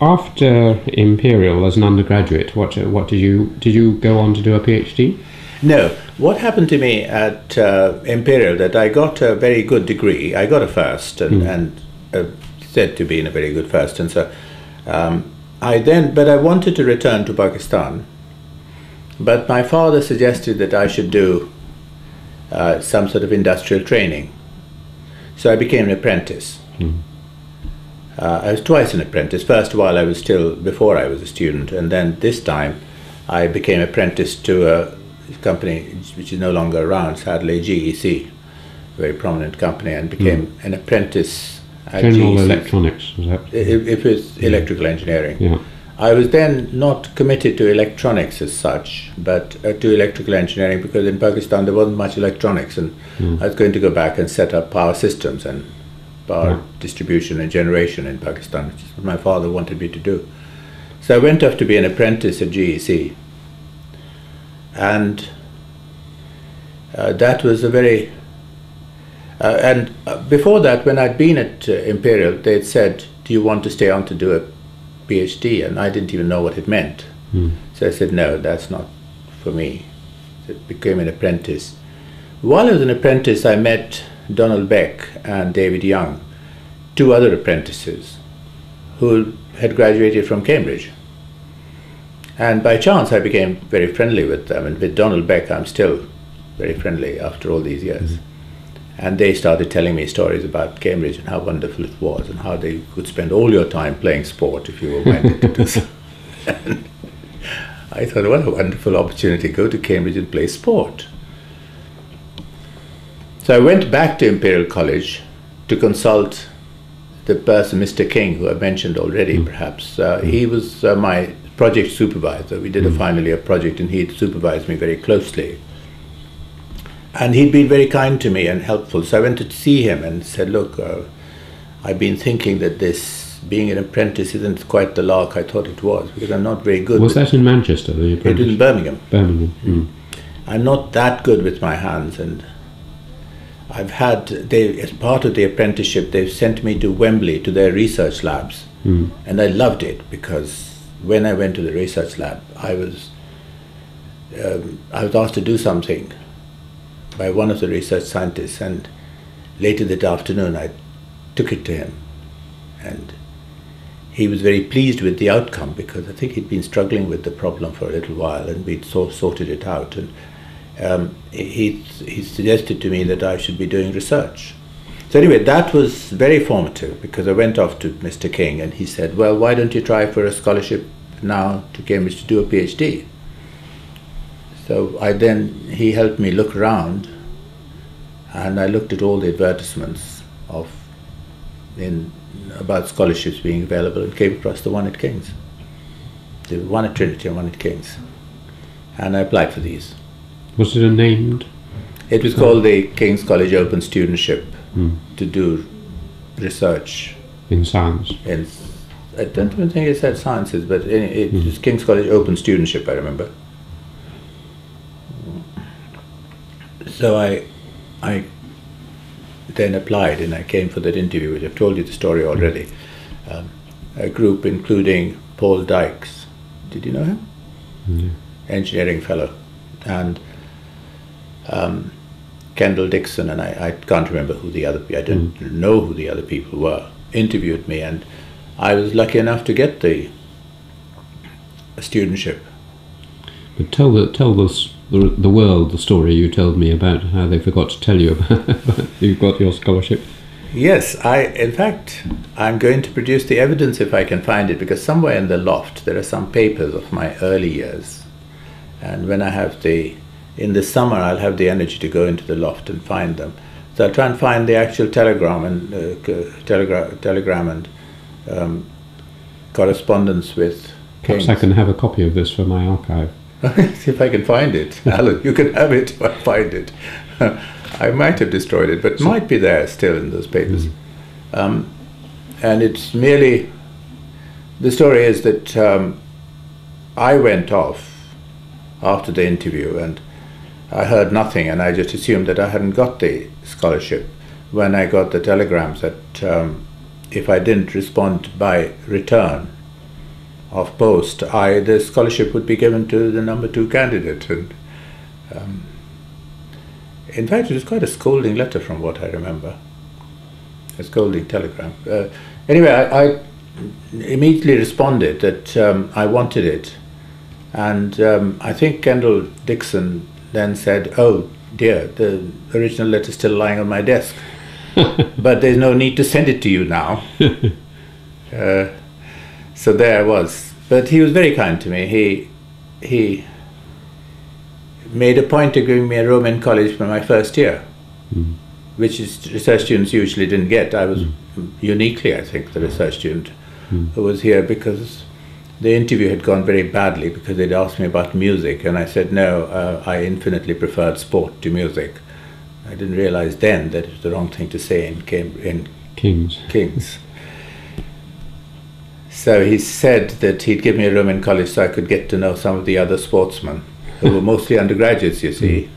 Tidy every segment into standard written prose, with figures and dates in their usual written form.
after Imperial as an undergraduate, what did you go on to do a PhD? No. What happened to me at Imperial, that I got a very good degree. I got a first, and said to be in a very good first, and so but I wanted to return to Pakistan. But my father suggested that I should do some sort of industrial training. So I became an apprentice. I was twice an apprentice. First before I was a student, and then this time I became apprentice to a company which is no longer around, sadly, GEC, a very prominent company, and became an apprentice at General GEC. Electronics, was that? If it's electrical engineering. Yeah. I was then not committed to electronics as such, but to electrical engineering, because in Pakistan there wasn't much electronics, and I was going to go back and set up power systems and power distribution and generation in Pakistan, which is what my father wanted me to do. So I went off to be an apprentice at GEC, and that was a very... and before that, when I'd been at Imperial, they'd said, do you want to stay on to do a PhD? And I didn't even know what it meant. So I said, no, that's not for me. So I became an apprentice. While I was an apprentice, I met Donald Beck and David Young, two other apprentices who had graduated from Cambridge. And by chance, I became very friendly with them. And with Donald Beck, I'm still very friendly after all these years. And they started telling me stories about Cambridge and how wonderful it was, and how they could spend all your time playing sport if you were minded to do so. And I thought, what a wonderful opportunity, go to Cambridge and play sport. So I went back to Imperial College to consult the person, Mr. King, who I mentioned already, perhaps. He was my project supervisor. We did a final year project, and he'd supervised me very closely. And he'd been very kind to me and helpful. So I went to see him and said, look, I've been thinking that this being an apprentice isn't quite the lark I thought it was, because I'm not very good. Was that in Manchester, the apprentice? It was in Birmingham. Birmingham. I'm not that good with my hands, and I've had, as part of the apprenticeship, they've sent me to Wembley to their research labs. And I loved it, because when I went to the research lab, I was asked to do something by one of the research scientists, and later that afternoon I took it to him, and he was very pleased with the outcome, because I think he'd been struggling with the problem for a little while, and we'd sorted it out. And he suggested to me that I should be doing research. So anyway, that was very formative, because I went off to Mr. King, and he said, well, why don't you try for a scholarship now to Cambridge to do a PhD? So he helped me look around, and I looked at all the advertisements about scholarships being available, and came across the one at King's. There was one at Trinity and one at King's. And I applied for these. Was it named? It was called the King's College Open Studentship, to do research. In science? I don't even think it said sciences, but it was King's College Open Studentship, I remember. So I then applied, and I came for that interview, which I've told you the story already. A group including Paul Dykes. Did you know him? Engineering fellow. And Kendall Dixon, and I can't remember who the other people, I don't know who the other people were, interviewed me, and I was lucky enough to get the studentship. But tell the world the story you told me about how they forgot to tell you about you got your scholarship. Yes, in fact, I'm going to produce the evidence if I can find it, because somewhere in the loft there are some papers of my early years, and when I have in the summer I'll have the energy to go into the loft and find them. So I'll try and find the actual telegram and correspondence with King's. Perhaps I can have a copy of this for my archive. See if I can find it. Alan, you can have it if I find it. I might have destroyed it, but it might be there still in those papers. And it's merely, the story is that I went off after the interview, and I heard nothing, and I just assumed that I hadn't got the scholarship when I got the telegrams that if I didn't respond by return, of post, the scholarship would be given to the number 2 candidate. And in fact, it was quite a scolding letter from what I remember. A scolding telegram. Anyway, I immediately responded that I wanted it. And I think Kendall Dixon then said, "Oh dear, the original letter is still lying on my desk. But there's no need to send it to you now." So there I was. But he was very kind to me. He made a point of giving me a room in college for my first year, which research students usually didn't get. I was uniquely, I think, the research student who was here because the interview had gone very badly because they'd asked me about music, and I said no, I infinitely preferred sport to music. I didn't realize then that it was the wrong thing to say in King's. So he said that he'd give me a room in college so I could get to know some of the other sportsmen, who were mostly undergraduates, you see,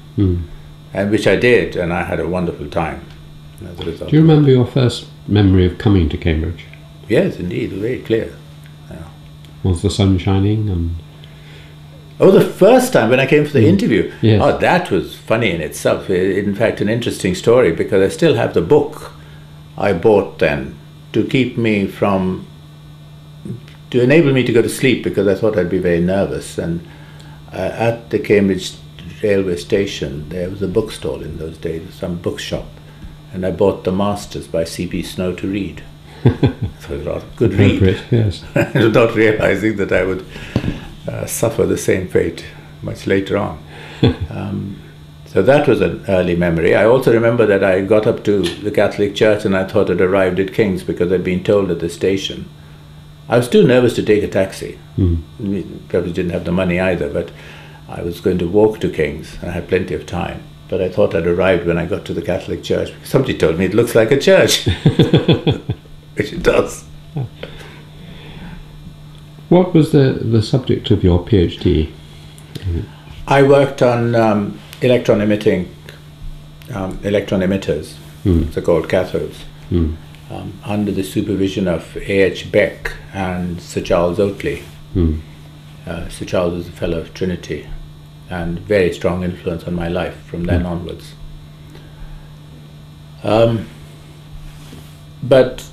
and which I did, and I had a wonderful time as a result. Do you remember your first memory of coming to Cambridge? Yes, indeed, very clear. Was the sun shining? Oh, the first time when I came for the interview. Yes. Oh, that was funny in itself. In fact, an interesting story, because I still have the book I bought then to keep me from, to enable me to go to sleep, because I thought I'd be very nervous. And at the Cambridge railway station, there was a bookstall in those days, some bookshop, and I bought The Masters by C.P. Snow to read. So it was a good read, yes. Without realizing that I would suffer the same fate much later on. So that was an early memory. I also remember that I got up to the Catholic Church and I thought I'd arrived at King's because I'd been told at the station. I was too nervous to take a taxi. Probably didn't have the money either, but I was going to walk to King's and I had plenty of time. But I thought I'd arrived when I got to the Catholic Church. Somebody told me it looks like a church. Which it does. What was the subject of your PhD? I worked on electron emitters, they're called cathodes, under the supervision of A.H. Beck and Sir Charles Oatley. Sir Charles was a fellow of Trinity and very strong influence on my life from then onwards. But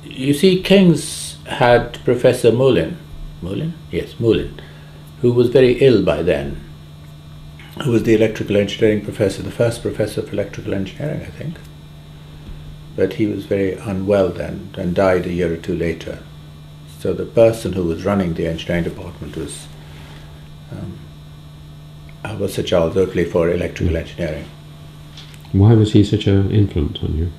you see, King's had Professor Moulin, who was very ill by then, who was the electrical engineering professor, the first professor of electrical engineering, I think. But he was very unwell then and died a year or two later. So the person who was running the engineering department was Sir Charles Oatley for electrical engineering. Why was he such an influence on you?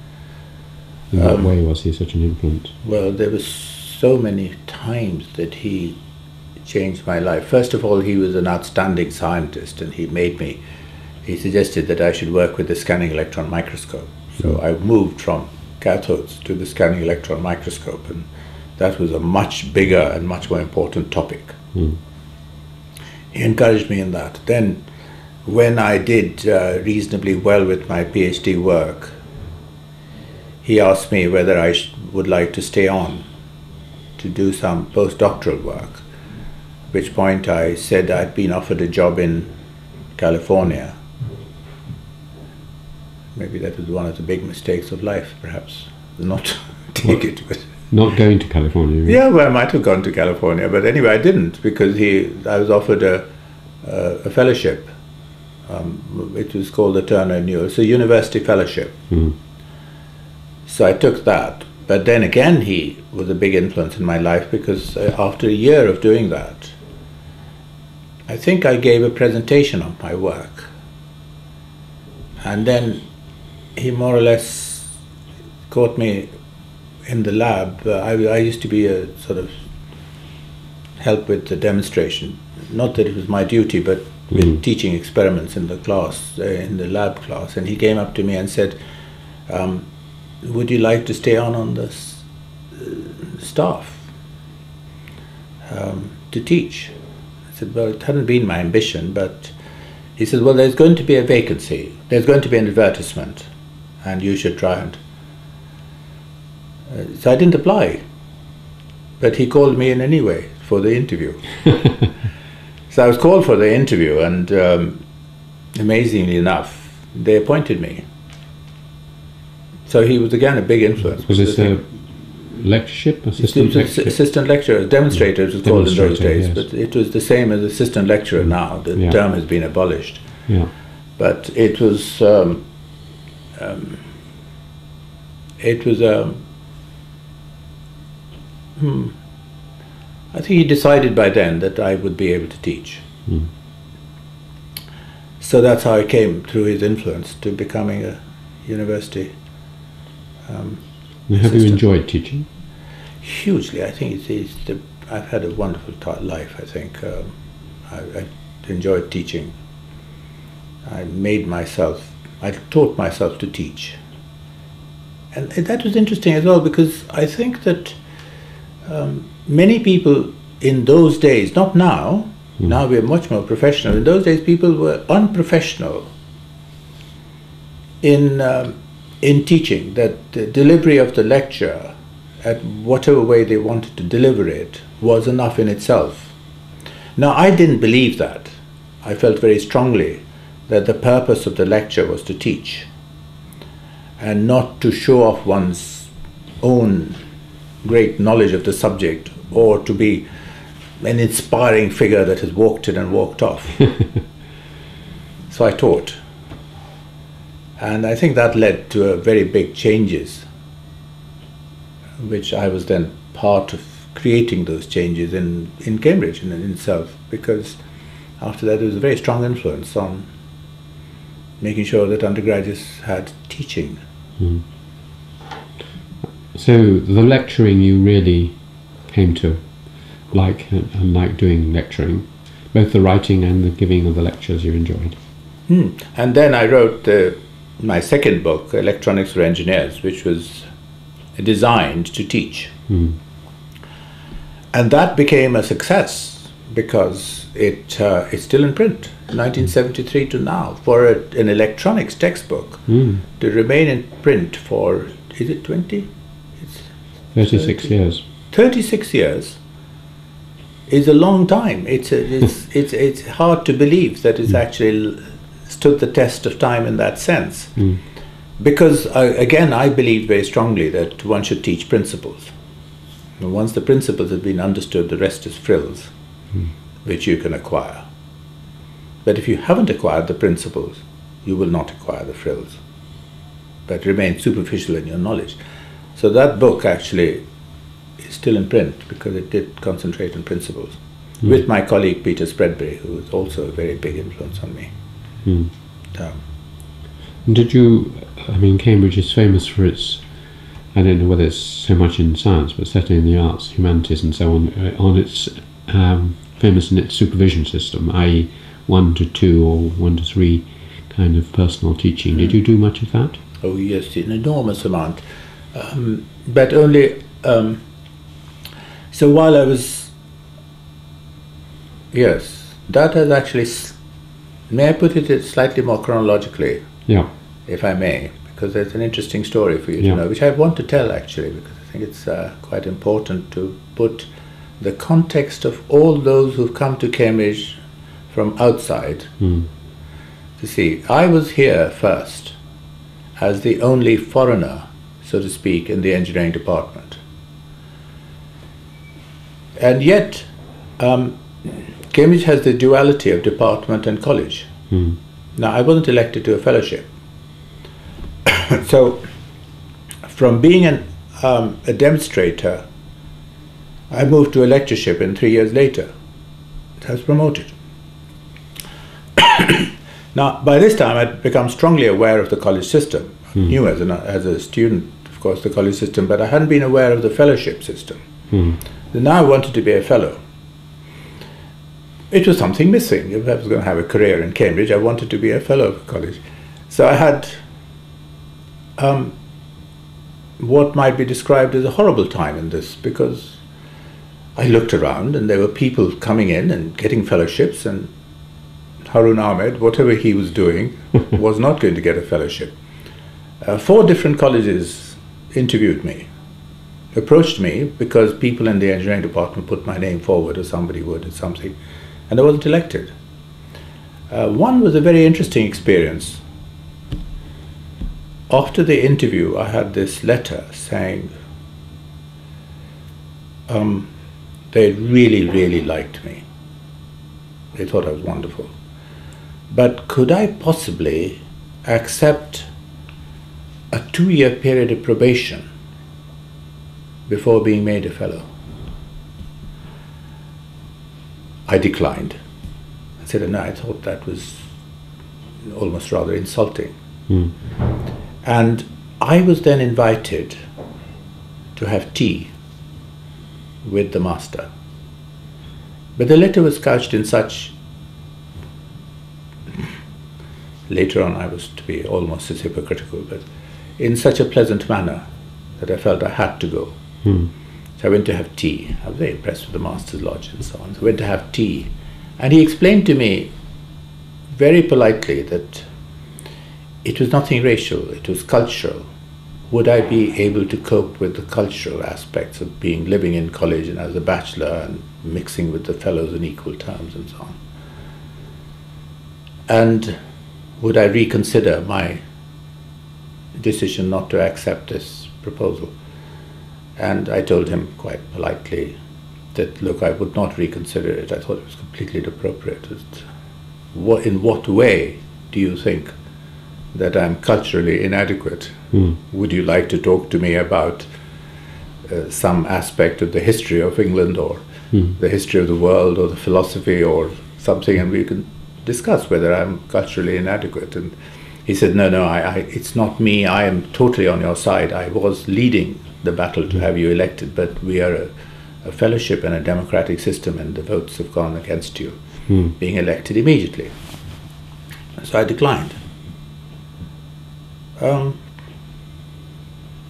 In what way was he such an influence? Well, there were so many times that he changed my life. First of all, he was an outstanding scientist, and he suggested that I should work with the scanning electron microscope. So I moved from cathodes to the scanning electron microscope, and that was a much bigger and much more important topic. He encouraged me in that. Then, when I did reasonably well with my PhD work, he asked me whether I would like to stay on to do some postdoctoral work, at which point I said I'd been offered a job in California. Maybe that was one of the big mistakes of life, perhaps, not take it. But not going to California? Yeah, well, I might have gone to California, but anyway, I didn't, because I was offered a fellowship. It was called the Turner Newell. It's a university fellowship. So I took that. But then again, he was a big influence in my life, because after a year of doing that, I think I gave a presentation of my work. And then he more or less caught me in the lab. I used to be a sort of help with the demonstration. Not that it was my duty, but with teaching experiments in the class, in the lab class. And he came up to me and said, would you like to stay on the staff to teach? I said, well, it hadn't been my ambition, but he said, well, there's going to be a vacancy. There's going to be an advertisement, and you should try and... So I didn't apply, but he called me in anyway. for the interview. So I was called for the interview, and amazingly enough, they appointed me. So he was again a big influence. Was this a lectureship? Assistant lecturer, demonstrator it was called in those days, yes. but it was the same as assistant lecturer now. The term has been abolished. Yeah. But it was I think he decided by then that I would be able to teach. Mm. So that's how I came, through his influence, to becoming a university Have you enjoyed teaching? Hugely. I think I've had a wonderful life, I think. I enjoyed teaching. I taught myself to teach. And that was interesting as well, because I think that many people in those days, not now, now we're much more professional. In those days, people were unprofessional in teaching, that the delivery of the lecture, at whatever way they wanted to deliver it, was enough in itself. Now, I didn't believe that. I felt very strongly that the purpose of the lecture was to teach, and not to show off one's own great knowledge of the subject, or to be an inspiring figure that has walked in and walked off. So I taught. And I think that led to very big changes, which I was then part of creating those changes in Cambridge in itself, because after that there was a very strong influence on making sure that undergraduates had teaching. Mm. So the lecturing you really came to like, and like doing lecturing, both the writing and the giving of the lectures you enjoyed. And then I wrote my second book, Electronics for Engineers, which was designed to teach. And that became a success, because it's still in print, 1973 to now. For an electronics textbook to remain in print for, is it 20? It's 36 years. 36 years is a long time. It's hard to believe that it's actually stood the test of time in that sense. Because, again, I believe very strongly that one should teach principles. And once the principles have been understood, the rest is frills, which you can acquire. But if you haven't acquired the principles, you will not acquire the frills, but remain superficial in your knowledge. So that book actually is still in print, because it did concentrate on principles, with my colleague Peter Spreadbury, who was also a very big influence on me. Did you, I mean, Cambridge is famous for its, I don't know whether it's so much in science, but certainly in the arts, humanities and so on its famous in its supervision system, i.e. 1 to 2 or 1 to 3 kind of personal teaching. Did you do much of that? Oh yes, an enormous amount. But only, so while I was, yes, that has actually, may I put it slightly more chronologically? Yeah. If I may, because there's an interesting story for you to know, which I want to tell actually, because I think it's quite important to put the context of all those who've come to Cambridge from outside to see. I was here first as the only foreigner, so to speak, in the engineering department. And yet, Cambridge has the duality of department and college. Now, I wasn't elected to a fellowship. So, from being a demonstrator, I moved to a lectureship, and 3 years later, I was promoted. Now, by this time, I'd become strongly aware of the college system. I knew as a student, of course, the college system, but I hadn't been aware of the fellowship system. So now I wanted to be a fellow. It was something missing. If I was going to have a career in Cambridge, I wanted to be a fellow of the college. So I had what might be described as a horrible time in this, because I looked around and there were people coming in and getting fellowships, and Haroon Ahmed, whatever he was doing, was not going to get a fellowship. 4 different colleges interviewed me approached me because people in the engineering department put my name forward, or somebody would, or something, and I wasn't elected. One was a very interesting experience. After the interview, I had this letter saying they really, really liked me. They thought I was wonderful. But could I possibly accept a 2-year period of probation before being made a fellow? I declined. I said, no, I thought that was almost rather insulting. And I was then invited to have tea with the master. But the letter was couched in such, later on I was to be almost as hypocritical, but in such a pleasant manner that I felt I had to go. So I went to have tea. I was very impressed with the master's lodge and so on. So I went to have tea. And he explained to me very politely that it was nothing racial, it was cultural. Would I be able to cope with the cultural aspects of living in college and as a bachelor and mixing with the fellows in equal terms and so on? And would I reconsider my decision not to accept this proposal? And I told him quite politely that, look, I would not reconsider it. I thought it was completely inappropriate. In what way do you think that I'm culturally inadequate? Would you like to talk to me about some aspect of the history of England, or the history of the world, or the philosophy, or something, and we can discuss whether I'm culturally inadequate? And he said, no, it's not me. I am totally on your side. I was leading the battle to have you elected, but we are a fellowship and a democratic system, and the votes have gone against you being elected immediately. So I declined.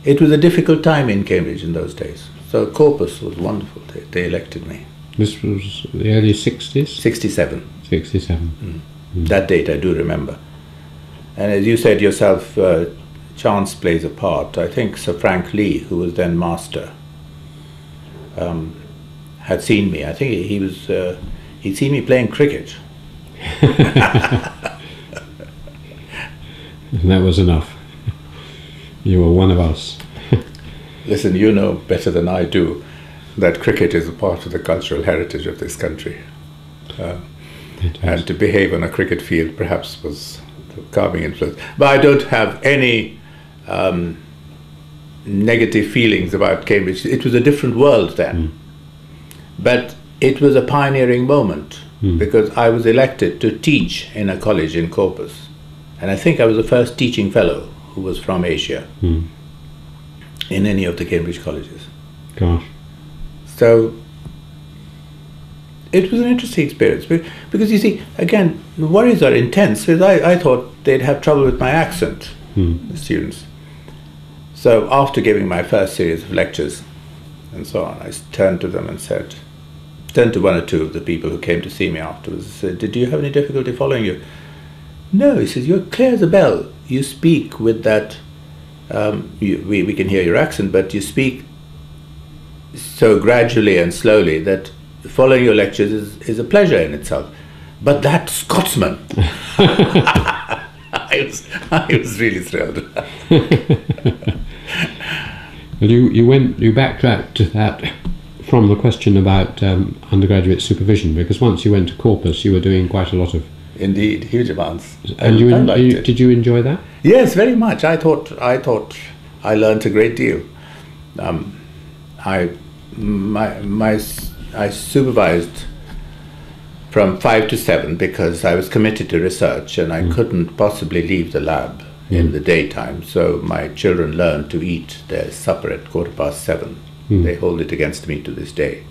It was a difficult time in Cambridge in those days. So Corpus was wonderful. They elected me. This was the early 60s? 67. 67. That date I do remember. And as you said yourself, chance plays a part. I think Sir Frank Lee, who was then master, had seen me. I think he'd seen me playing cricket. And that was enough. You were one of us. Listen, you know better than I do that cricket is a part of the cultural heritage of this country. And to behave on a cricket field perhaps was the calming influence. But I don't have any negative feelings about Cambridge. It was a different world then. But it was a pioneering moment because I was elected to teach in a college in Corpus. And I think I was the first teaching fellow who was from Asia in any of the Cambridge colleges. Gosh. So it was an interesting experience because you see, again, the worries are intense because I thought they'd have trouble with my accent, the students. So after giving my first series of lectures and so on, I turned to them and turned to one or two of the people who came to see me afterwards and said, did you have any difficulty following you? No, he says, you're clear as a bell. You speak with that, we can hear your accent, but you speak so gradually and slowly that following your lectures is a pleasure in itself. But that Scotsman, I was really thrilled. Well, you backtracked to that from the question about undergraduate supervision, because once you went to Corpus, you were doing quite a lot of. Indeed, huge amounts. And did you enjoy that? Yes, very much. I thought I learned a great deal. I supervised from 5 to 7 because I was committed to research and I couldn't possibly leave the lab in the daytime. So my children learned to eat their supper at 7:15. They hold it against me to this day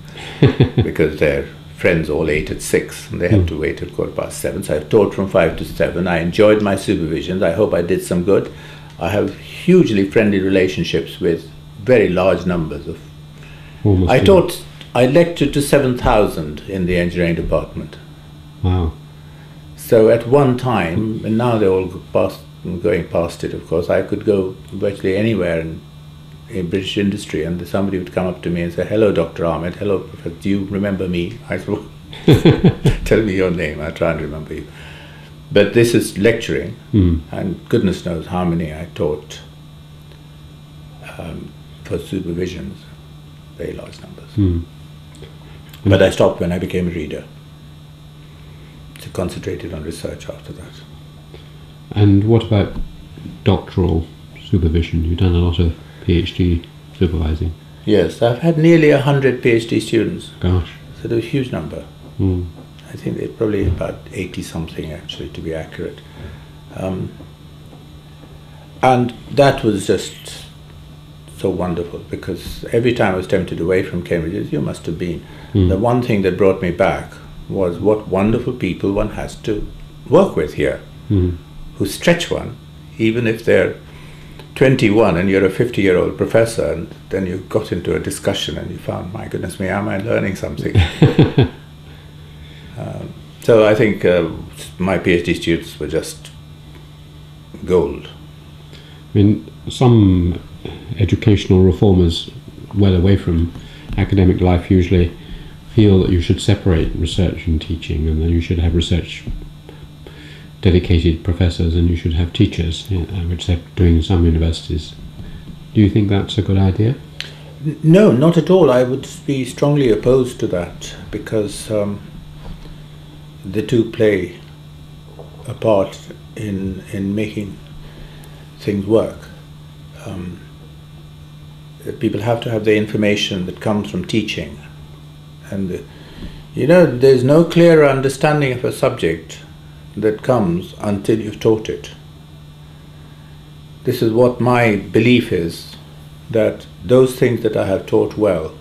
because their friends all ate at 6 and they had to wait at 7:15. So I taught from 5 to 7. I enjoyed my supervisions. I hope I did some good. I have hugely friendly relationships with very large numbers of. I lectured to 7,000 in the engineering department. Wow. So at one time, and now they're all going past it, of course, I could go virtually anywhere and in British industry, and somebody would come up to me and say, "Hello, Dr. Ahmed. Hello, Professor. Do you remember me?" I said, "Well, tell me your name. I'll try and remember you." But this is lecturing, and goodness knows how many I taught for supervisions, very large numbers. But I stopped when I became a reader. So concentrated on research after that. And what about doctoral supervision? You've done a lot of PhD supervising. Yes, I've had nearly 100 PhD students. Gosh. So they're a huge number. I think they're probably about 80 something actually, to be accurate. And that was just so wonderful, because every time I was tempted away from Cambridge, as you must have been, the one thing that brought me back was what wonderful people one has to work with here, who stretch one, even if they're 21 and you're a 50-year-old professor, and then you got into a discussion and you found, my goodness me, am I learning something? So I think my PhD students were just gold. I mean, some educational reformers well away from academic life usually feel that you should separate research and teaching, and then you should have research dedicated professors and you should have teachers, which they're doing in some universities. Do you think that's a good idea? No, not at all. I would be strongly opposed to that, because the two play a part in making things work. People have to have the information that comes from teaching, and there's no clearer understanding of a subject that comes until you've taught it. This is what my belief is, that those things that I have taught well,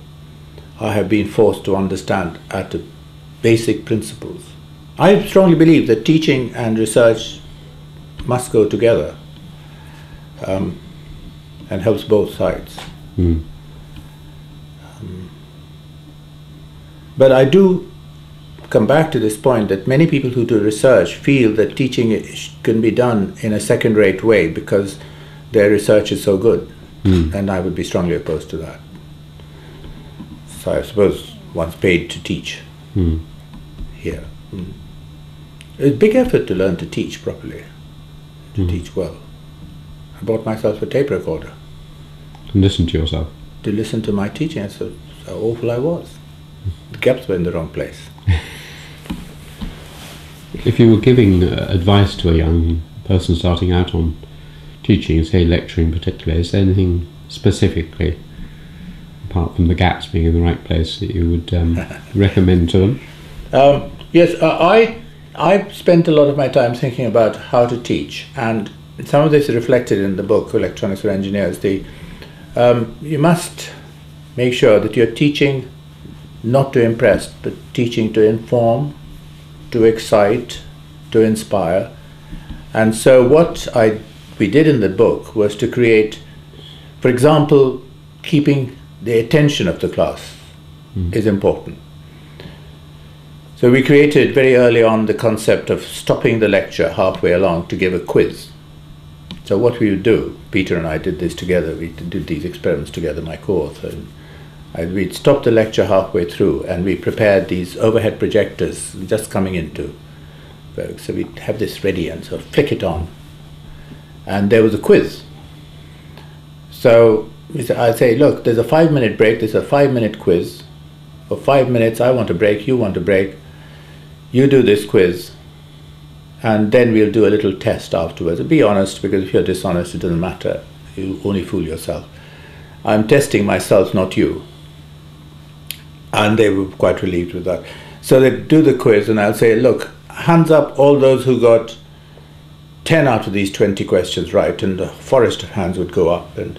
I have been forced to understand at the basic principles. I strongly believe that teaching and research must go together, and helps both sides. But I do come back to this point that many people who do research feel that teaching can be done in a second-rate way because their research is so good, and I would be strongly opposed to that. So I suppose one's paid to teach here. It's a big effort to learn to teach properly, to teach well. I bought myself a tape recorder. And listen to yourself. To listen to my teaching. That's how awful I was. The gaps were in the wrong place. If you were giving advice to a young person starting out on teaching, say lecturing particularly, is there anything specifically, apart from the gaps being in the right place, that you would recommend to them? Yes, I spent a lot of my time thinking about how to teach, and some of this is reflected in the book Electronics for Engineers. You must make sure that you're teaching not to impress, but teaching to inform, to excite, to inspire. And so what we did in the book was to create, for example, keeping the attention of the class is important. So we created very early on the concept of stopping the lecture halfway along to give a quiz. So what we would do, Peter and I did this together, we did these experiments together, my co-author, and we'd stop the lecture halfway through and we prepared these overhead projectors just coming into. So we'd have this ready and so flick it on. And there was a quiz. So I'd say, look, there's a 5-minute break, there's a 5-minute quiz. For 5 minutes, I want a break, you want a break. You do this quiz, and then we'll do a little test afterwards. Be honest, because if you're dishonest, it doesn't matter. You only fool yourself. I'm testing myself, not you. And they were quite relieved with that. So they do the quiz, and I'll say, look, hands up all those who got 10 out of these 20 questions right, and the forest of hands would go up, and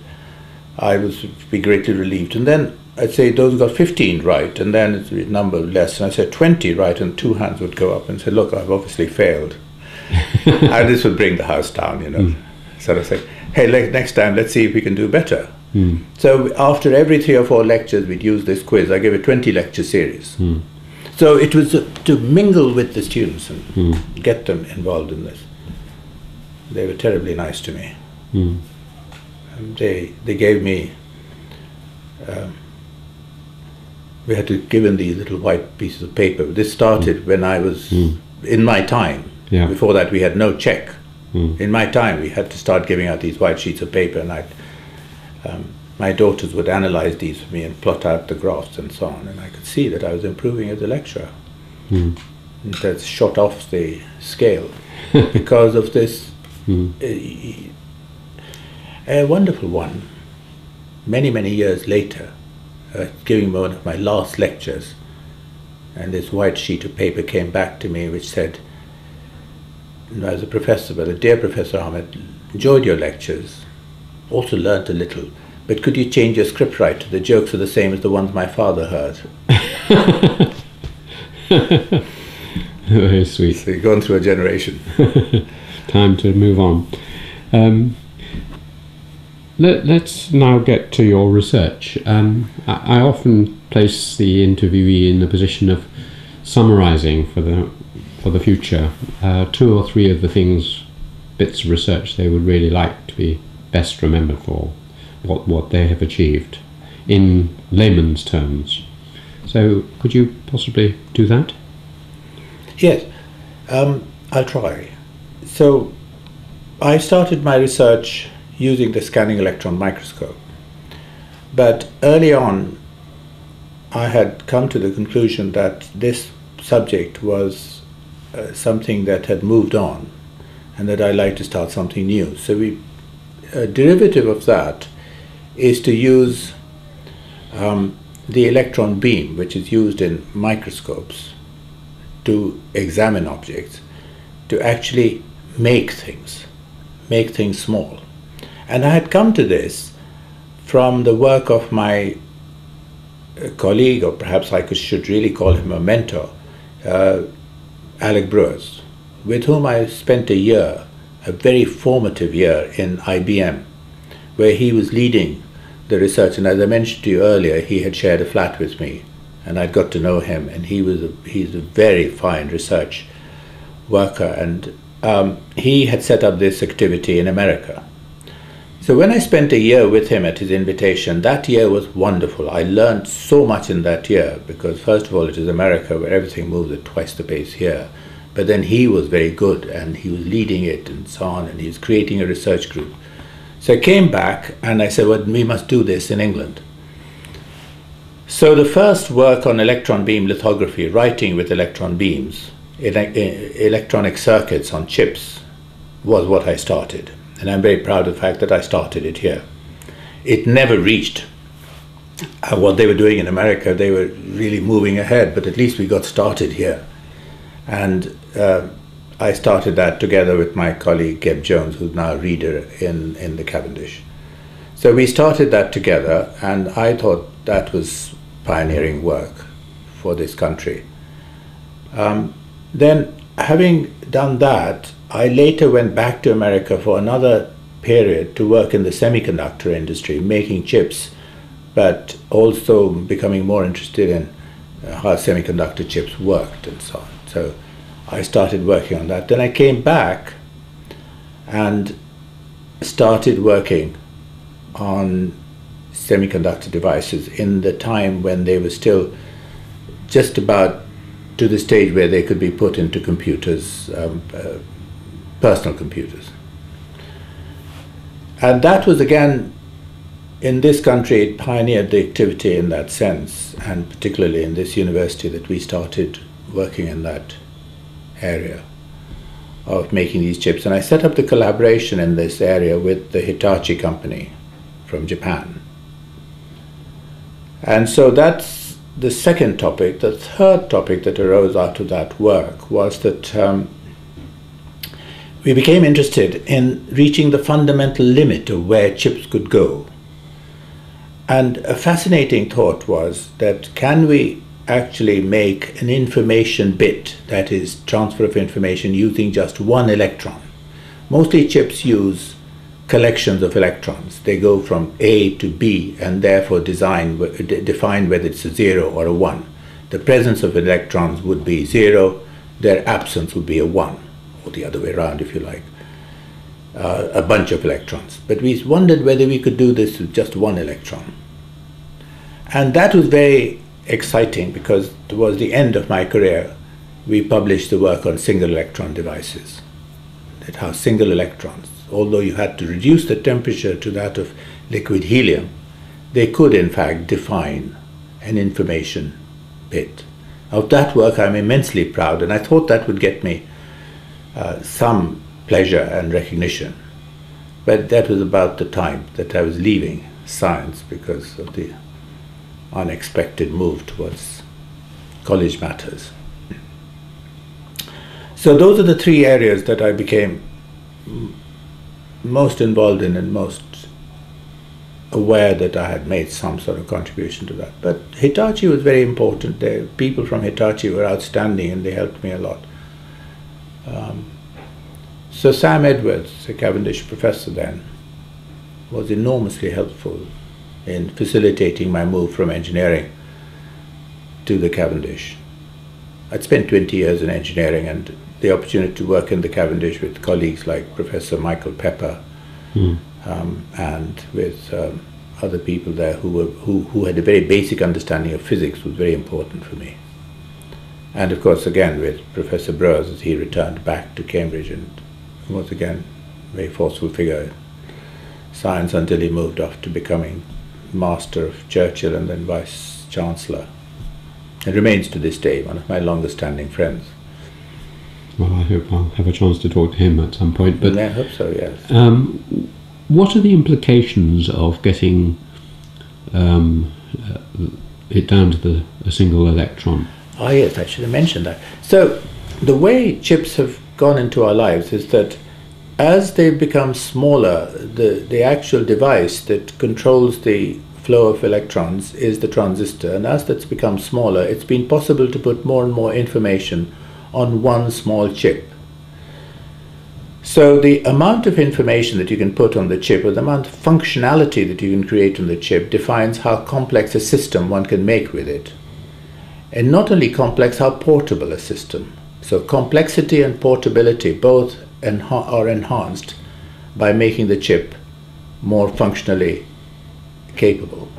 I would be greatly relieved. And then I'd say those who got 15 right, and then it's a number less, and I'd say 20 right, and 2 hands would go up and say, look, I've obviously failed. And this would bring the house down, Sort of say, hey, next time, let's see if we can do better. So after every 3 or 4 lectures, we'd use this quiz. I gave a 20-lecture series. So it was to mingle with the students and get them involved in this. They were terribly nice to me. And they gave me we had to give in these little white pieces of paper. This started when I was in my time. Yeah. Before that, we had no check. In my time, we had to start giving out these white sheets of paper, and my daughters would analyze these for me and plot out the graphs and so on, and I could see that I was improving as a lecturer. And that's shot off the scale because of this a wonderful one. Many, many years later, giving one of my last lectures, and this white sheet of paper came back to me which said, I was a professor, but dear Professor Ahmed, enjoyed your lectures, also learnt a little, but could you change your script writer? The jokes are the same as the ones my father heard. Very sweet. So you've gone through a generation. Time to move on. Let's now get to your research. I often place the interviewee in the position of summarising for the future 2 or 3 of the bits of research they would really like to be best remembered for, what they have achieved in layman's terms. So could you possibly do that? Yes, I'll try. So I started my research using the scanning electron microscope, but early on I had come to the conclusion that this subject was something that had moved on and that I'd like to start something new. So a derivative of that is to use the electron beam, which is used in microscopes to examine objects, to actually make things small. And I had come to this from the work of my colleague, or perhaps I should really call him a mentor, Alec Brewers, with whom I spent a very formative year in IBM, where he was leading the research. And as I mentioned to you earlier, he had shared a flat with me, and I'd got to know him, and he's a very fine research worker, and he had set up this activity in America. So when I spent a year with him at his invitation, that year was wonderful. I learned so much in that year because, first of all, it is America where everything moves at twice the pace here. But then he was very good and he was leading it and so on, and he was creating a research group. So I came back and I said, well, we must do this in England. So the first work on electron beam lithography, writing with electron beams, electronic circuits on chips, was what I started. And I'm very proud of the fact that I started it here. It never reached what they were doing in America. They were really moving ahead, but at least we got started here. And I started that together with my colleague Geb Jones, who's now a reader in the Cavendish. So we started that together, and I thought that was pioneering work for this country. Then, having done that, I later went back to America for another period to work in the semiconductor industry, making chips, but also becoming more interested in how semiconductor chips worked and so on. So I started working on that. Then I came back and started working on semiconductor devices in the time when they were still just about to the stage where they could be put into computers, personal computers. And that was, again, in this country, it pioneered the activity in that sense, and particularly in this university that we started working in that area of making these chips. And I set up the collaboration in this area with the Hitachi company from Japan. And so that's the second topic. The third topic that arose out of that work was that we became interested in reaching the fundamental limit of where chips could go. And a fascinating thought was that can we actually make an information bit, that is transfer of information, using just one electron? Mostly chips use collections of electrons. They go from A to B and therefore define whether it's a 0 or a 1. The presence of electrons would be 0, their absence would be a 1. Or the other way around, if you like, a bunch of electrons. But we wondered whether we could do this with just one electron. And that was very exciting because towards the end of my career, we published the work on single electron devices. That how single electrons, although you had to reduce the temperature to that of liquid helium, they could in fact define an information bit. Of that work I'm immensely proud, and I thought that would get me some pleasure and recognition. But that was about the time that I was leaving science because of the unexpected move towards college matters. So those are the three areas that I became most involved in and most aware that I had made some sort of contribution to that. But Hitachi was very important. The people from Hitachi were outstanding and they helped me a lot. So Sam Edwards, a Cavendish professor then, was enormously helpful in facilitating my move from engineering to the Cavendish. I'd spent 20 years in engineering, and the opportunity to work in the Cavendish with colleagues like Professor Michael Pepper and with other people there who had a very basic understanding of physics was very important for me. And of course again with Professor Brewers as he returned back to Cambridge and was again a very forceful figure in science until he moved off to becoming Master of Churchill and then Vice Chancellor. It remains to this day one of my longest standing friends. Well, I hope I'll have a chance to talk to him at some point. But I hope so, yes. What are the implications of getting it down to a single electron? Oh yes, I should have mentioned that. So the way chips have gone into our lives is that as they become smaller, the actual device that controls the flow of electrons is the transistor, and as that's become smaller, it's been possible to put more and more information on one small chip. So the amount of information that you can put on the chip, or the amount of functionality that you can create on the chip, defines how complex a system one can make with it. And not only complex, how portable a system. So complexity and portability both are enhanced by making the chip more functionally capable.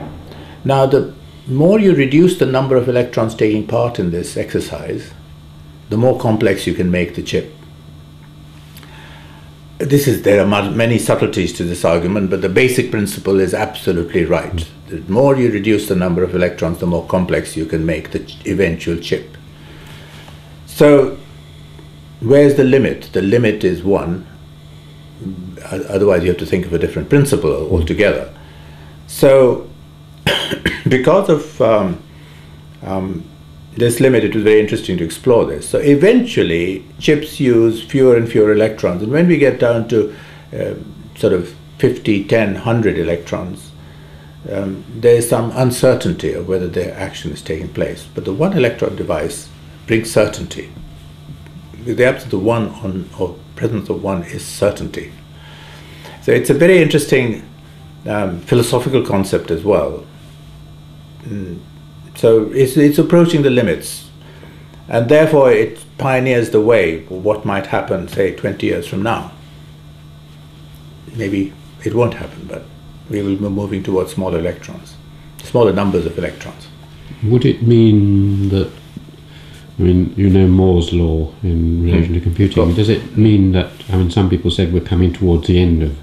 Now, the more you reduce the number of electrons taking part in this exercise, the more complex you can make the chip. There are many subtleties to this argument, but the basic principle is absolutely right. The more you reduce the number of electrons, the more complex you can make the eventual chip. So, where's the limit? The limit is 1. Otherwise, you have to think of a different principle altogether. So, because of this limit, it was very interesting to explore this. So eventually, chips use fewer and fewer electrons. And when we get down to sort of 50, 10, 100 electrons, there is some uncertainty of whether the action is taking place. But the one electron device brings certainty. The absence of one or presence of one is certainty. So it's a very interesting philosophical concept as well. So it's approaching the limits, and therefore it pioneers the way for what might happen, say, 20 years from now. Maybe it won't happen, but we will be moving towards smaller electrons, smaller numbers of electrons. Would it mean that, I mean, you know Moore's law in relation to computing, does it mean that, I mean, some people said we're coming towards the end of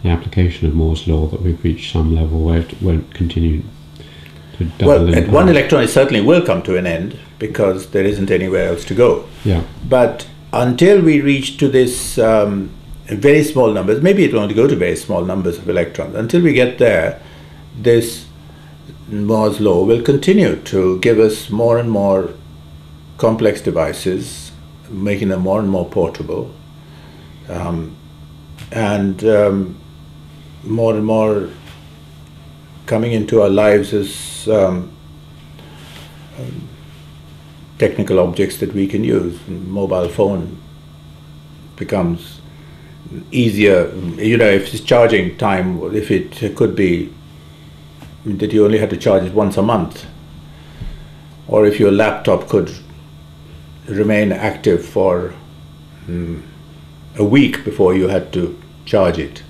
the application of Moore's law, that we've reached some level where it won't continue? Well, at one electron it certainly will come to an end because there isn't anywhere else to go. Yeah. But until we reach to this very small numbers, maybe it will only go to very small numbers of electrons. Until we get there, this Moore's law will continue to give us more and more complex devices, making them more and more portable, and more coming into our lives as technical objects that we can use. Mobile phone becomes easier, you know, if it's charging time, if it could be that you only had to charge it once a month, or if your laptop could remain active for a week before you had to charge it.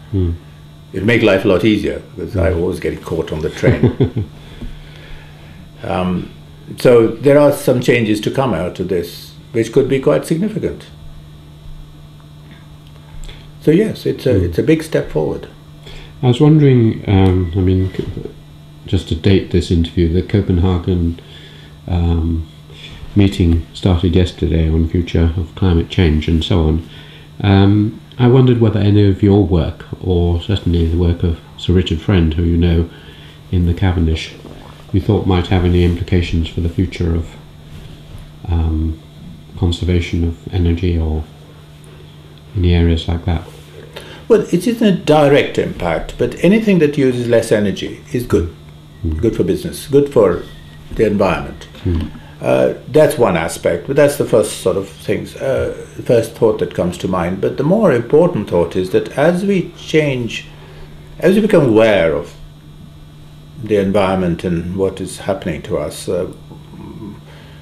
It'd make life a lot easier, because I was always getting caught on the train. So there are some changes to come out of this, which could be quite significant. So yes, it's a big step forward. I was wondering, just to date this interview, the Copenhagen meeting started yesterday on future of climate change and so on. I wondered whether any of your work, or certainly the work of Sir Richard Friend, who you know in the Cavendish, you thought might have any implications for the future of conservation of energy or any areas like that. Well, it isn't a direct impact, but anything that uses less energy is good. Good for business, good for the environment. That's one aspect, but that's the first sort of things, first thought that comes to mind. But the more important thought is that as we change, as we become aware of the environment and what is happening to us,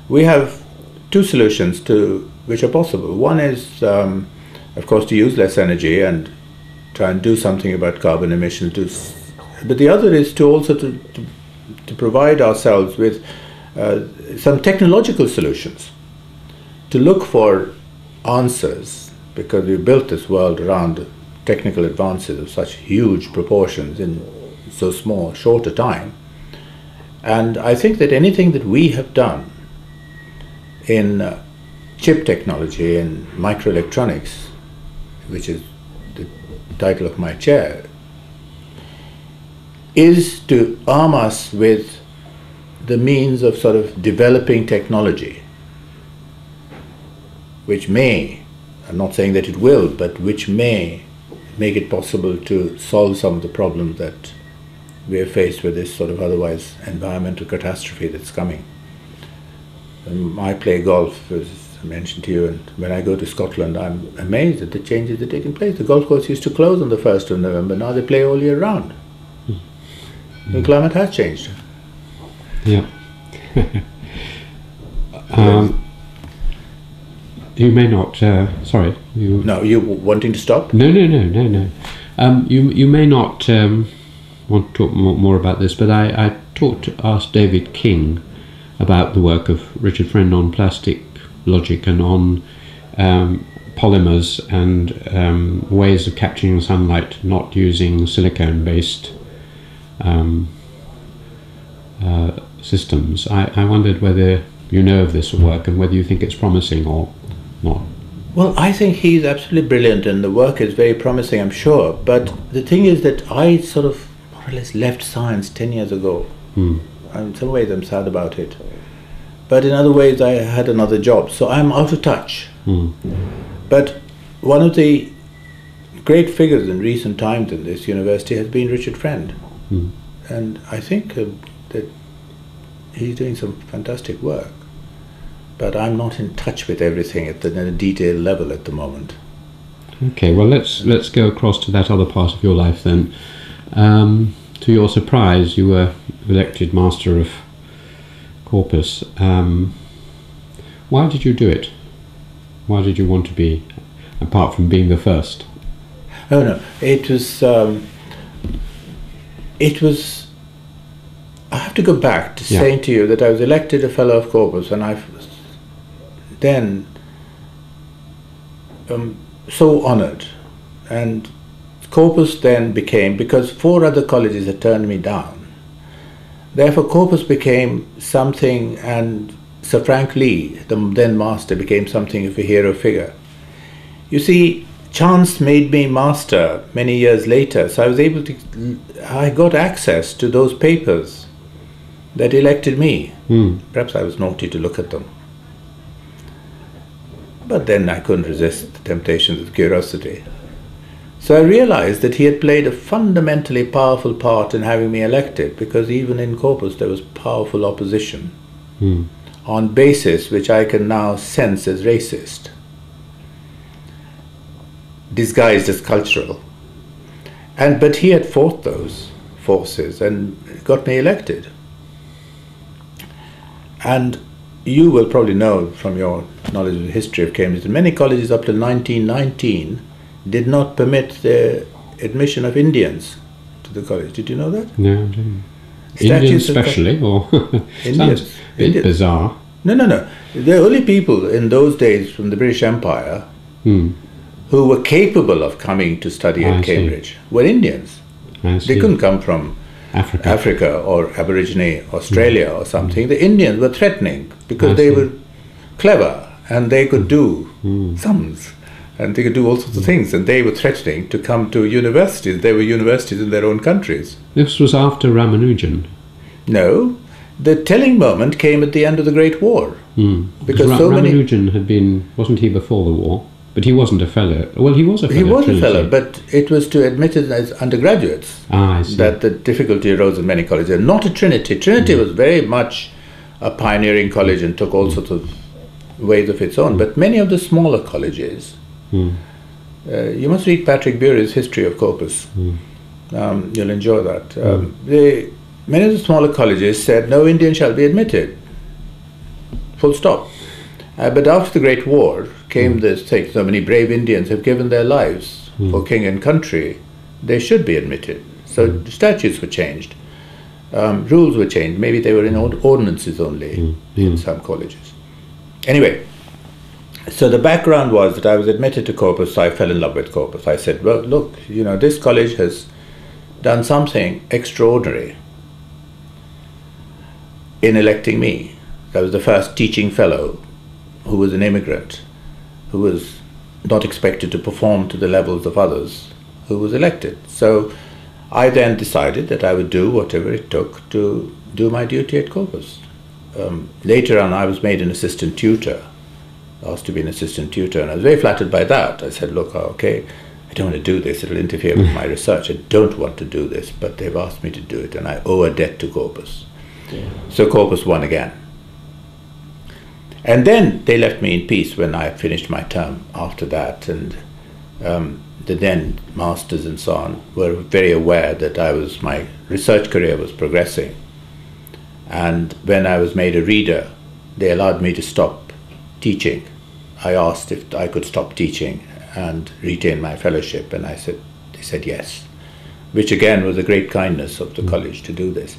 we have two solutions to which are possible. One is, of course, to use less energy and try and do something about carbon emissions. But the other is to also to provide ourselves with some technological solutions, to look for answers, because we built this world around technical advances of such huge proportions in so small, short a time. And I think that anything that we have done in chip technology and microelectronics, which is the title of my chair, is to arm us with the means of sort of developing technology, which may, I'm not saying that it will, but which may make it possible to solve some of the problems that we are faced with, this sort of otherwise environmental catastrophe that's coming. I play golf, as I mentioned to you, and when I go to Scotland, I'm amazed at the changes that are taking place. The golf course used to close on the 1st of November, now they play all year round. The climate has changed. Yeah. You may not, sorry. No, you wanting to stop? No. You may not want to talk more about this, but I asked David King about the work of Richard Friend on plastic logic and on polymers and ways of capturing sunlight not using silicone-based systems. I wondered whether you know of this work and whether you think it's promising or not. Well, I think he's absolutely brilliant and the work is very promising, I'm sure. But the thing is that I sort of more or less left science 10 years ago. In some ways I'm sad about it. But in other ways I had another job, so I'm out of touch. But one of the great figures in recent times in this university has been Richard Friend. And I think that he's doing some fantastic work. But I'm not in touch with everything at a detailed level at the moment. Okay, well let's go across to that other part of your life then. To your surprise, you were elected Master of Corpus. Why did you do it? Why did you want to be, apart from being the first? Oh no, it was, I have to go back to saying to you that I was elected a Fellow of Corpus, and I then so honoured. And Corpus then became, because 4 other colleges had turned me down, therefore Corpus became something, and Sir Frank Lee, the then master, became something of a hero figure. You see, chance made me master many years later, so I was able to, I got access to those papers that elected me. Perhaps I was naughty to look at them. But then I couldn't resist the temptations of curiosity. So I realized that he had played a fundamentally powerful part in having me elected, because even in Corpus there was powerful opposition on basis which I can now sense as racist, disguised as cultural. But he had fought those forces and got me elected. And you will probably know from your knowledge of the history of Cambridge that many colleges up to 1919 did not permit the admission of Indians to the college. Did you know that? No, I didn't. Indians especially, or Indians. sounds a bit bizarre. No. The only people in those days from the British Empire who were capable of coming to study at Cambridge were Indians. They couldn't come from Africa or Aborigine Australia or something. The Indians were threatening because they were clever and they could do sums and they could do all sorts of things, and they were threatening to come to universities. There were universities in their own countries. This was after Ramanujan. No, the telling moment came at the end of the Great War. Because Ramanujan wasn't he before the war? But he wasn't a fellow. Well, he was a fellow. He was a fellow, but it was to admit it as undergraduates I see. that the difficulty arose in many colleges. Not at Trinity. Trinity was very much a pioneering college and took all sorts of ways of its own. But many of the smaller colleges, you must read Patrick Bury's History of Corpus. You'll enjoy that. Many of the smaller colleges said, no Indian shall be admitted. Full stop. But after the Great War came this thing, so many brave Indians have given their lives for king and country, they should be admitted. So statutes were changed, rules were changed, maybe they were in ordinances only in some colleges. Anyway, so the background was that I was admitted to Corpus, so I fell in love with Corpus. I said, well, look, this college has done something extraordinary in electing me. I was the first teaching fellow who was an immigrant, who was not expected to perform to the levels of others, who was elected. So I then decided that I would do whatever it took to do my duty at Corpus. Later on, I was made an assistant tutor, asked to be an assistant tutor, and I was very flattered by that. I said, look, okay, I don't want to do this, it'll interfere with my research. I don't want to do this, but they've asked me to do it, and I owe a debt to Corpus. So Corpus won again. And then they left me in peace when I finished my term after that, and the then masters and so on were very aware that my research career was progressing. And when I was made a reader, they allowed me to stop teaching. I asked if I could stop teaching and retain my fellowship, and they said yes, which again was a great kindness of the college to do this.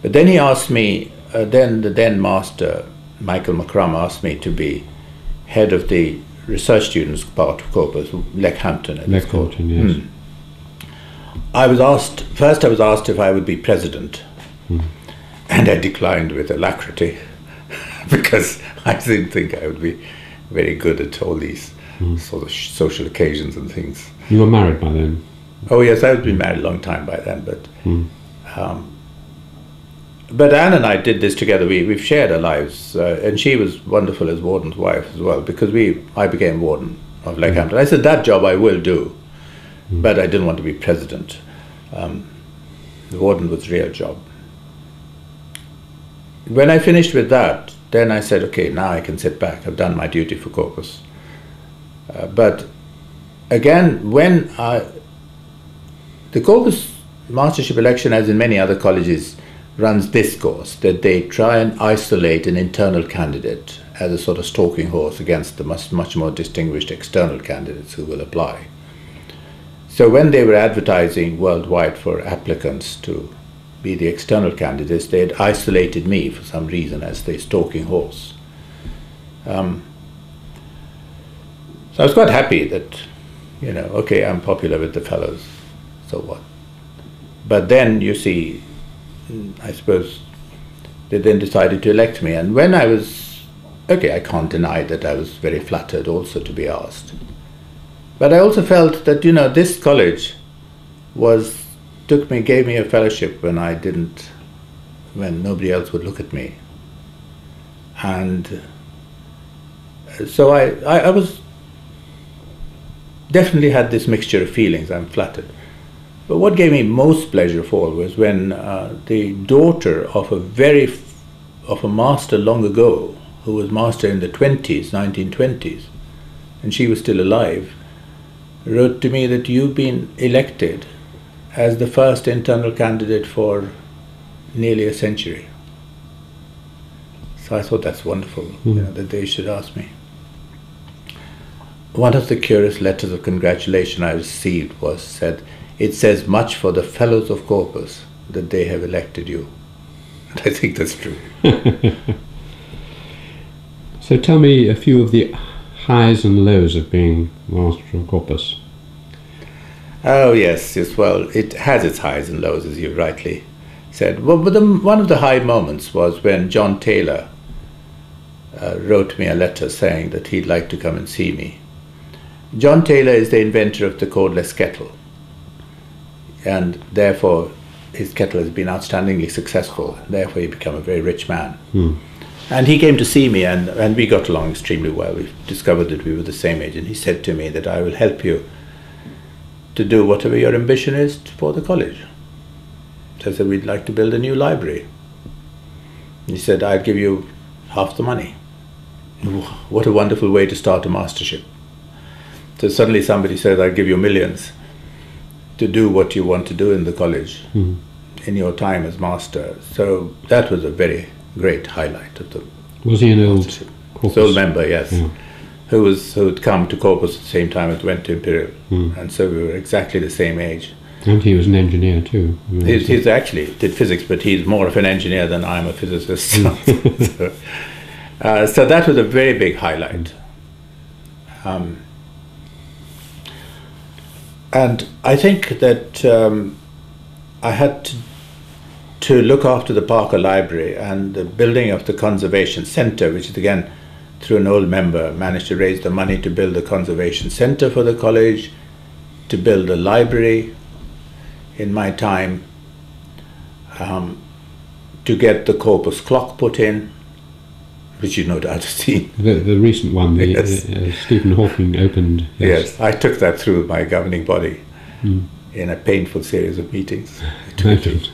But then he asked me, the then master, Michael McCrum, asked me to be head of the research students part of Corpus, Leckhampton. Leckhampton, yes. I was asked if I would be president, and I declined with alacrity because I didn't think I would be very good at all these sort of social occasions and things. You were married by then? Oh yes, I had been married a long time by then, but Anne and I did this together. We've shared our lives, and she was wonderful as warden's wife as well, because I became warden of Leckhampton. I said that job I will do, but I didn't want to be president. The warden was a real job. When I finished with that, then I said, okay, now I can sit back. I've done my duty for Corpus. But again, when the Corpus mastership election, as in many other colleges, runs this course, that they try and isolate an internal candidate as a sort of stalking horse against the much more distinguished external candidates who will apply. So when they were advertising worldwide for applicants to be the external candidates, they had isolated me for some reason as the stalking horse. So I was quite happy that, okay, I'm popular with the fellows, so what? But then, you see, I suppose they then decided to elect me, and when I was, I can't deny that I was very flattered also to be asked. But I also felt that, this college gave me a fellowship when nobody else would look at me. And so I was definitely had this mixture of feelings. I'm flattered. But what gave me most pleasure of all was when the daughter of a master long ago, who was master in the 1920s, and she was still alive, wrote to me that you've been elected as the first internal candidate for nearly a century. So I thought that's wonderful, that they should ask me. One of the curious letters of congratulation I received said, it says much for the fellows of Corpus that they have elected you. I think that's true. So tell me a few of the highs and lows of being Master of Corpus. Oh yes, well, it has its highs and lows, as you rightly said. Well, but one of the high moments was when John Taylor wrote me a letter saying that he'd like to come and see me. John Taylor is the inventor of the cordless kettle, and therefore his kettle has been outstandingly successful. Therefore he became a very rich man. And he came to see me, and we got along extremely well. We discovered that we were the same age, and he said to me that I will help you to do whatever your ambition is for the college. So I said, we'd like to build a new library. He said, I'll give you half the money. What a wonderful way to start a mastership. So suddenly somebody said, I'll give you millions to do what you want to do in the college in your time as master. So that was a very great highlight of the Was he an old Corpus? Old member, yes. Yeah. Who had come to Corpus at the same time as went to Imperial. And so we were exactly the same age. And he was an engineer too. He's actually did physics, but he's more of an engineer than I'm a physicist. So that was a very big highlight. And I think that I had to look after the Parker Library and the building of the Conservation Centre, which is again through an old member managed to raise the money to build the Conservation Centre for the college, to build a library in my time, to get the Corpus clock put in, which you no doubt have seen. The recent one, Yes. Stephen Hawking opened. Yes, I took that through my governing body in a painful series of meetings. And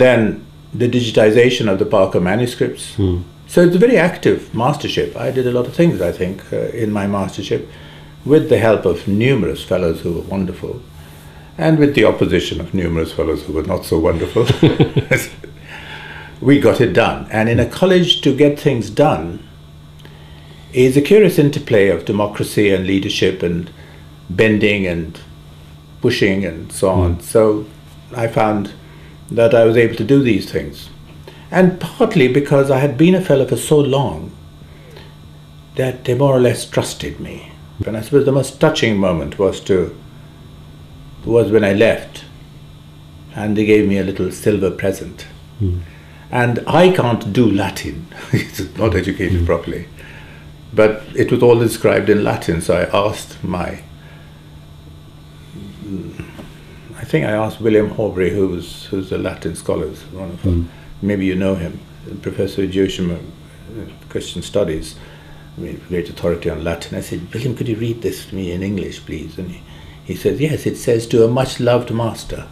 then the digitization of the Parker manuscripts. So it's a very active mastership. I did a lot of things, I think, in my mastership, with the help of numerous fellows who were wonderful, and with the opposition of numerous fellows who were not so wonderful. We got it done. And in a college, to get things done is a curious interplay of democracy and leadership and bending and pushing and so on. So I found that I was able to do these things. And partly because I had been a fellow for so long that they more or less trusted me. And I suppose the most touching moment was when I left and they gave me a little silver present. And I can't do Latin, it's not educated properly, but it was all inscribed in Latin, so I asked I asked William Horbury, who's a Latin scholar, one of maybe you know him, Professor of Jewish and Christian Studies, great authority on Latin. I said, William, could you read this to me in English, please? And he said, yes, it says, to a much loved master.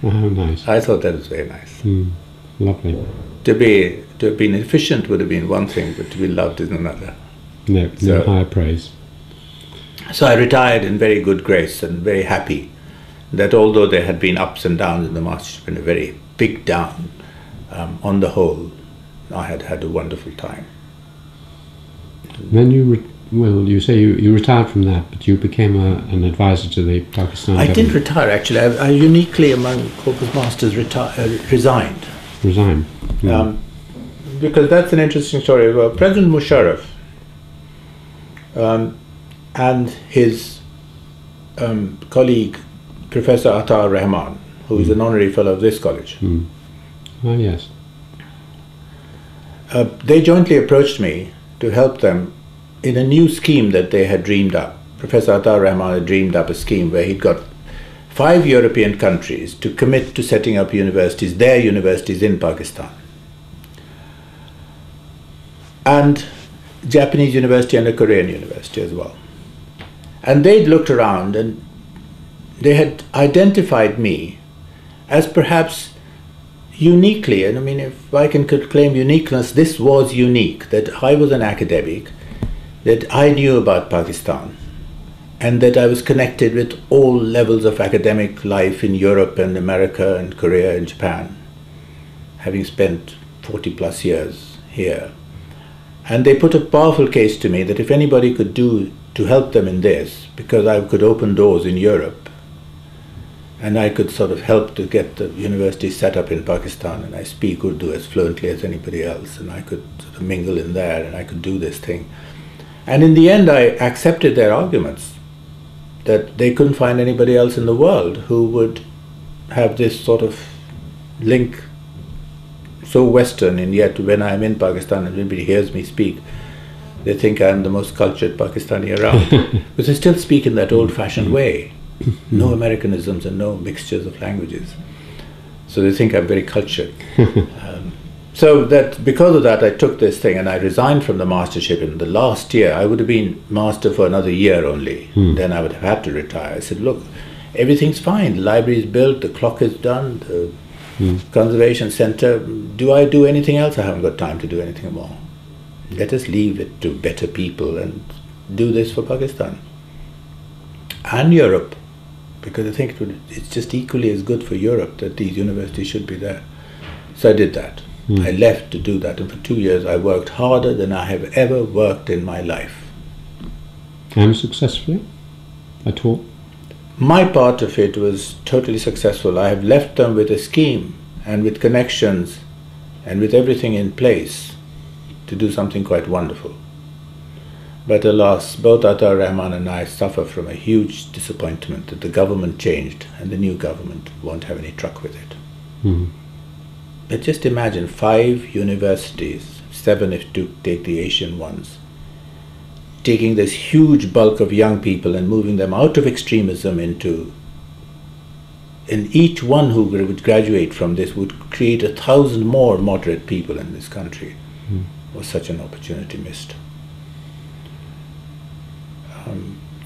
Oh, how nice. I thought that was very nice. Lovely. To have been efficient would have been one thing, but to be loved is another. No higher praise. So I retired in very good grace and very happy that although there had been ups and downs in the mastership and a very big down, on the whole, I had had a wonderful time. Then you say you retired from that, but you became an advisor to the Pakistan government. I didn't retire, actually. I uniquely among Corpus Masters resigned. Resigned? Because that's an interesting story. Well, President Musharraf and his colleague, Professor Atar Rahman, who is an honorary fellow of this college. Oh, yes. They jointly approached me to help them in a new scheme that they had dreamed up. Professor Atar Rahman had dreamed up a scheme where he'd got 5 European countries to commit to setting up universities, their universities in Pakistan. And Japanese university and a Korean university as well. And they'd looked around and they had identified me as perhaps uniquely, and I mean, if I can claim uniqueness, this was unique, that I was an academic, that I knew about Pakistan, and that I was connected with all levels of academic life in Europe and America and Korea and Japan, having spent 40 plus years here. And they put a powerful case to me that if anybody could do to help them in this, because I could open doors in Europe, And I could sort of help to get the university set up in Pakistan, and I speak Urdu as fluently as anybody else, and I could sort of mingle in there, and I could do this thing. And in the end, I accepted their arguments that they couldn't find anybody else in the world who would have this sort of link so Western, and yet when I'm in Pakistan and everybody hears me speak, they think I'm the most cultured Pakistani around. Because I still speak in that old-fashioned way. No Americanisms and no mixtures of languages. So they think I'm very cultured. So that because of that, I took this thing and I resigned from the mastership in the last year. I would have been master for another year only. Then I would have had to retire. I said, look, everything's fine. The library is built, the clock is done, the conservation center. Do I do anything else? I haven't got time to do anything more. Let us leave it to better people and do this for Pakistan and Europe, because I think it's just equally as good for Europe that these universities should be there. So I did that. I left to do that, and for 2 years I worked harder than I have ever worked in my life. And successfully at all? My part of it was totally successful. I have left them with a scheme and with connections and with everything in place to do something quite wonderful. But alas, both Atar Rahman and I suffer from a huge disappointment that the government changed and the new government won't have any truck with it. But just imagine 5 universities, 7 if you take the Asian ones, taking this huge bulk of young people and moving them out of extremism into, and each one who would graduate from this would create 1,000 more moderate people in this country. Was such an opportunity missed.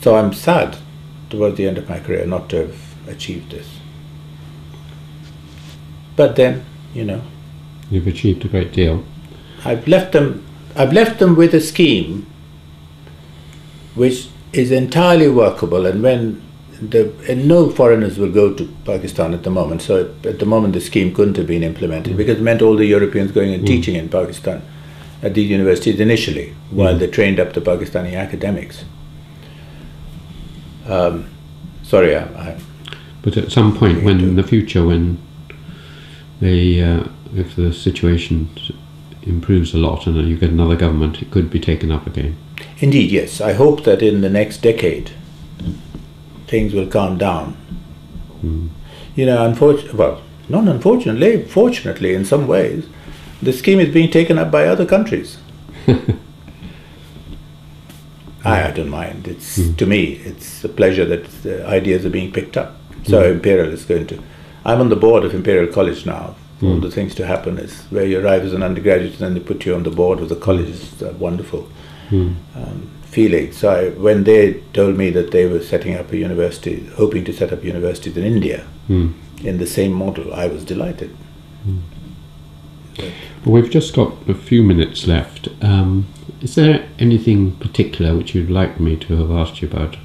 So I'm sad towards the end of my career not to have achieved this. But then, you know, you've achieved a great deal. I've left them with a scheme which is entirely workable, and no foreigners will go to Pakistan at the moment. So at the moment the scheme couldn't have been implemented because it meant all the Europeans going and teaching in Pakistan at these universities initially, while they trained up the Pakistani academics. Sorry, but at some point, when in the future, when if the situation improves a lot and you get another government, it could be taken up again. Indeed, yes. I hope that in the next decade things will calm down. You know, not unfortunately, fortunately in some ways, the scheme is being taken up by other countries. I don't mind. It's to me, it's a pleasure that the ideas are being picked up. So Imperial is going to. I'm on the board of Imperial College now. All the things to happen is where you arrive as an undergraduate and then they put you on the board of the college. It's a wonderful feeling. So when they told me that they were setting up a university, hoping to set up universities in India in the same model, I was delighted. Well, we've just got a few minutes left. Is there anything particular which you'd like me to have asked you about?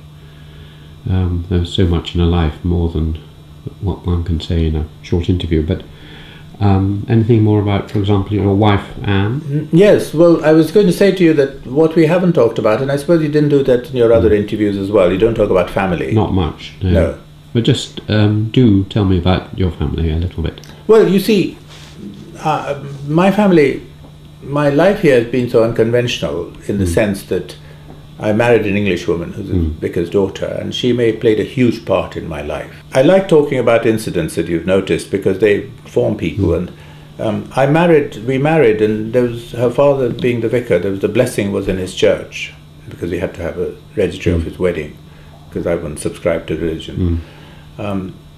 There's so much in a life, more than what one can say in a short interview, but anything more about, for example, your wife, Anne? Yes, well, I was going to say to you that what we haven't talked about, and I suppose you didn't do that in your other interviews as well, you don't talk about family. Not much, no. No. But just do tell me about your family a little bit. Well, you see, my family, my life here has been so unconventional in the sense that I married an English woman who's a vicar's daughter, and she played a huge part in my life. I like talking about incidents that you've noticed because they form people. And we married, and there was her father being the vicar. The blessing was in his church because he had to have a registry of his wedding because I wouldn't subscribe to religion.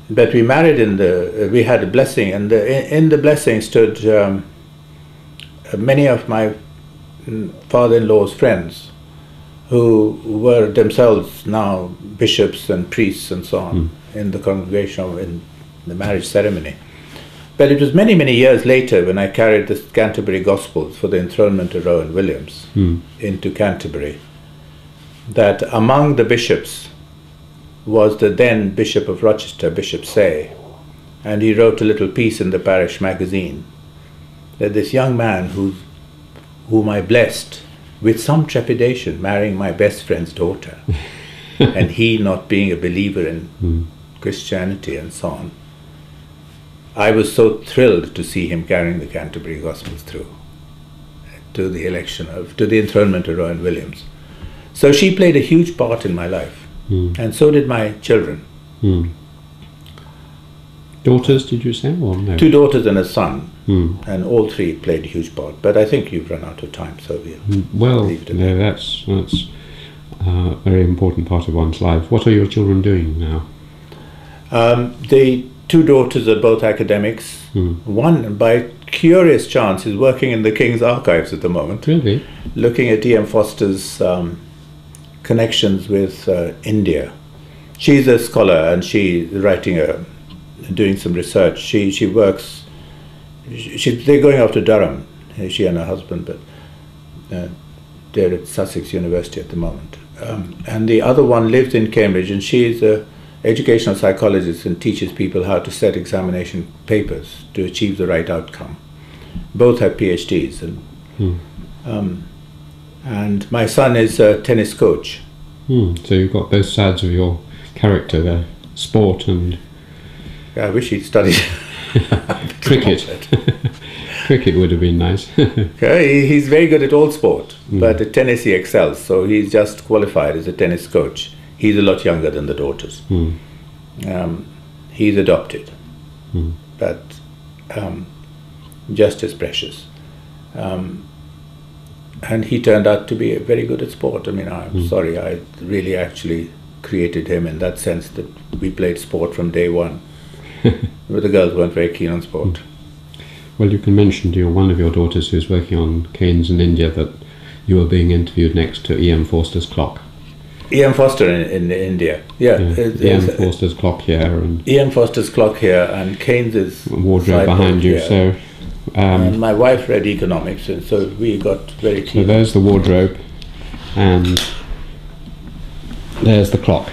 But we married we had a blessing, and in the blessing stood many of my father-in-law's friends, who were themselves now bishops and priests and so on in the congregation, in the marriage ceremony. But it was many, many years later when I carried the Canterbury Gospels for the enthronement of Rowan Williams into Canterbury, that among the bishops was the then Bishop of Rochester, Bishop Say, and he wrote a little piece in the parish magazine that this young man whom I blessed with some trepidation, marrying my best friend's daughter, and he not being a believer in Christianity and so on, I was so thrilled to see him carrying the Canterbury Gospels through to the enthronement of Rowan Williams. So she played a huge part in my life, and so did my children. Daughters, did you say, or no? 2 daughters and a son, and all 3 played a huge part. But I think you've run out of time, so we'll leave it at that. That's a very important part of one's life. What are your children doing now? The 2 daughters are both academics. One, by curious chance, is working in the King's Archives at the moment. Really? Looking at E.M. Foster's connections with India. She's a scholar and she's doing some research. She works. They're going off to Durham. She and her husband, but they're at Sussex University at the moment. And the other one lives in Cambridge, and she's a educational psychologist and teaches people how to set examination papers to achieve the right outcome. Both have PhDs, and my son is a tennis coach. So you've got both sides of your character there, sport and... I wish he'd studied cricket. Cricket would have been nice. Okay, he's very good at all sport, but at tennis he excels, so he's just qualified as a tennis coach. He's a lot younger than the daughters. He's adopted, but just as precious. And he turned out to be very good at sport. I mean, I'm sorry, I really actually created him in that sense that we played sport from day one. But the girls weren't very keen on sport. Well, you can mention to one of your daughters who's working on canes in India that you were being interviewed next to E.M. Forster's clock. E.M. Foster in India, yeah. E.M. Forster's clock here, and E.M. Foster's clock here, and Keynes's wardrobe behind you. Here. So, and my wife read economics, and so we got very keen. So there's the wardrobe, and there's the clock.